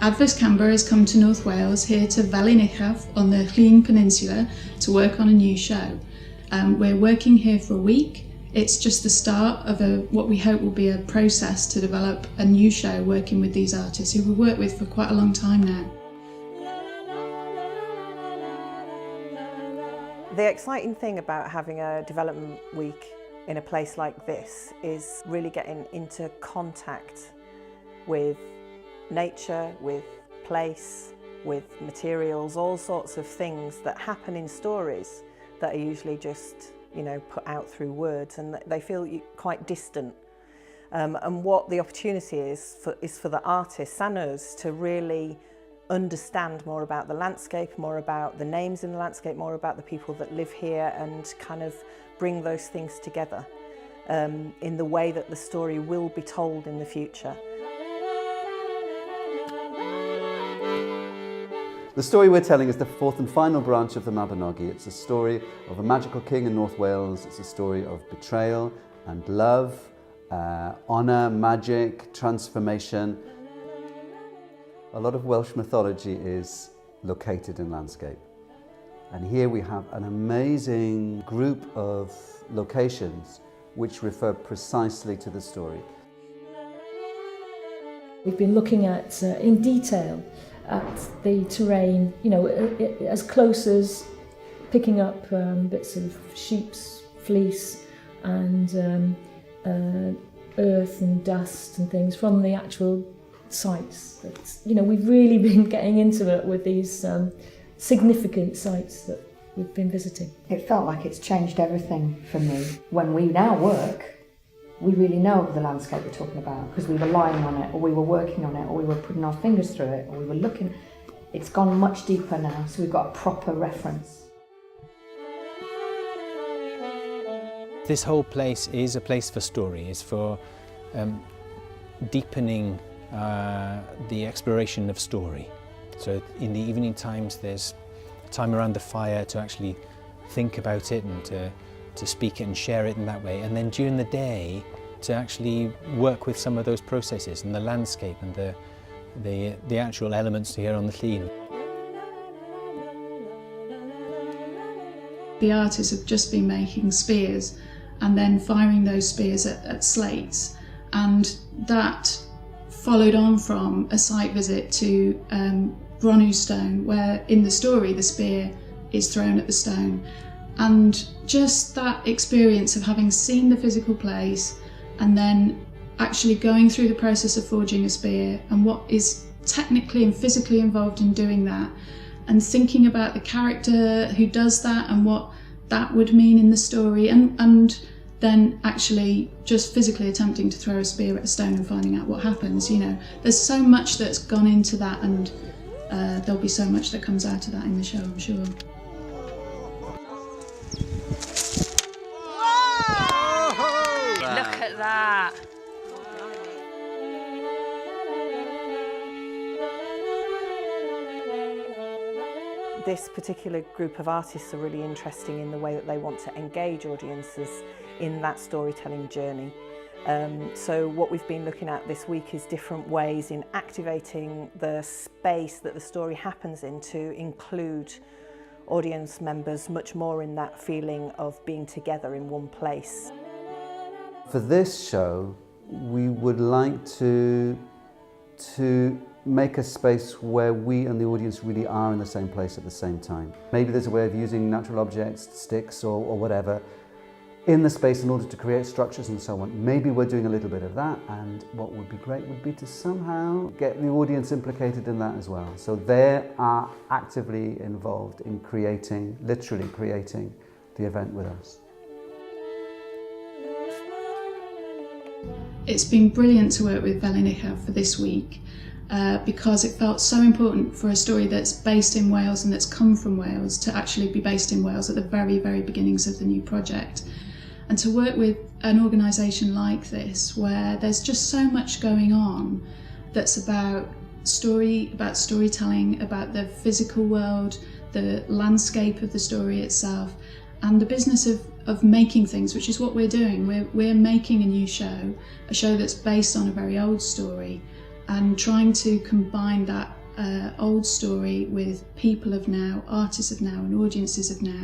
Adfys Camber has come to North Wales, here to Felinichaf on the Llŷn Peninsula, to work on a new show. We're working here for a week. It's just the start of what we hope will be a process to develop a new show working with these artists who we've worked with for quite a long time now. The exciting thing about having a development week in a place like this is really getting into contact with nature, with place, with materials, all sorts of things that happen in stories that are usually just, put out through words, and they feel quite distant. And what the opportunity is for the artists and us to really understand more about the landscape, more about the names in the landscape, more about the people that live here, and kind of bring those things together in the way that the story will be told in the future. The story we're telling is the fourth and final branch of the Mabinogi. It's a story of a magical king in North Wales. It's a story of betrayal and love, honour, magic, transformation. A lot of Welsh mythology is located in landscape. And here we have an amazing group of locations which refer precisely to the story. We've been looking at, in detail, at the terrain, as close as picking up bits of sheep's fleece and earth and dust and things from the actual sites. We've really been getting into it with these significant sites that we've been visiting. It felt like it's changed everything for me. When we now work, we really know the landscape we're talking about because we were lying on it, or we were working on it, or we were putting our fingers through it, or we were looking. It's gone much deeper now, so we've got a proper reference. This whole place is a place for story, is for deepening the exploration of story. So in the evening times there's time around the fire to actually think about it and to speak it and share it in that way, and then during the day to actually work with some of those processes and the landscape and the actual elements here on the Llŷn. The artists have just been making spears and then firing those spears at slates, and that followed on from a site visit to Gronw Stone, where in the story the spear is thrown at the stone. And just that experience of having seen the physical place and then actually going through the process of forging a spear and what is technically and physically involved in doing that, and thinking about the character who does that and what that would mean in the story, and then actually just physically attempting to throw a spear at a stone and finding out what happens. There's so much that's gone into that, and there'll be so much that comes out of that in the show, I'm sure. Look at that! This particular group of artists are really interesting in the way that they want to engage audiences in that storytelling journey. So what we've been looking at this week is different ways in activating the space that the story happens in to include audience members much more in that feeling of being together in one place. For this show, we would like to make a space where we and the audience really are in the same place at the same time. Maybe there's a way of using natural objects, sticks or whatever, in the space in order to create structures and so on. Maybe we're doing a little bit of that, and what would be great would be to somehow get the audience implicated in that as well. So they are actively involved in creating, literally creating, the event with us. It's been brilliant to work with Felinichaf for this week because it felt so important for a story that's based in Wales and that's come from Wales to actually be based in Wales at the very, very beginnings of the new project. And to work with an organisation like this, where there's just so much going on that's about story, about storytelling, about the physical world, the landscape of the story itself, and the business of making things, which is what we're doing. We're making a new show, a show that's based on a very old story, and trying to combine that old story with people of now, artists of now and audiences of now.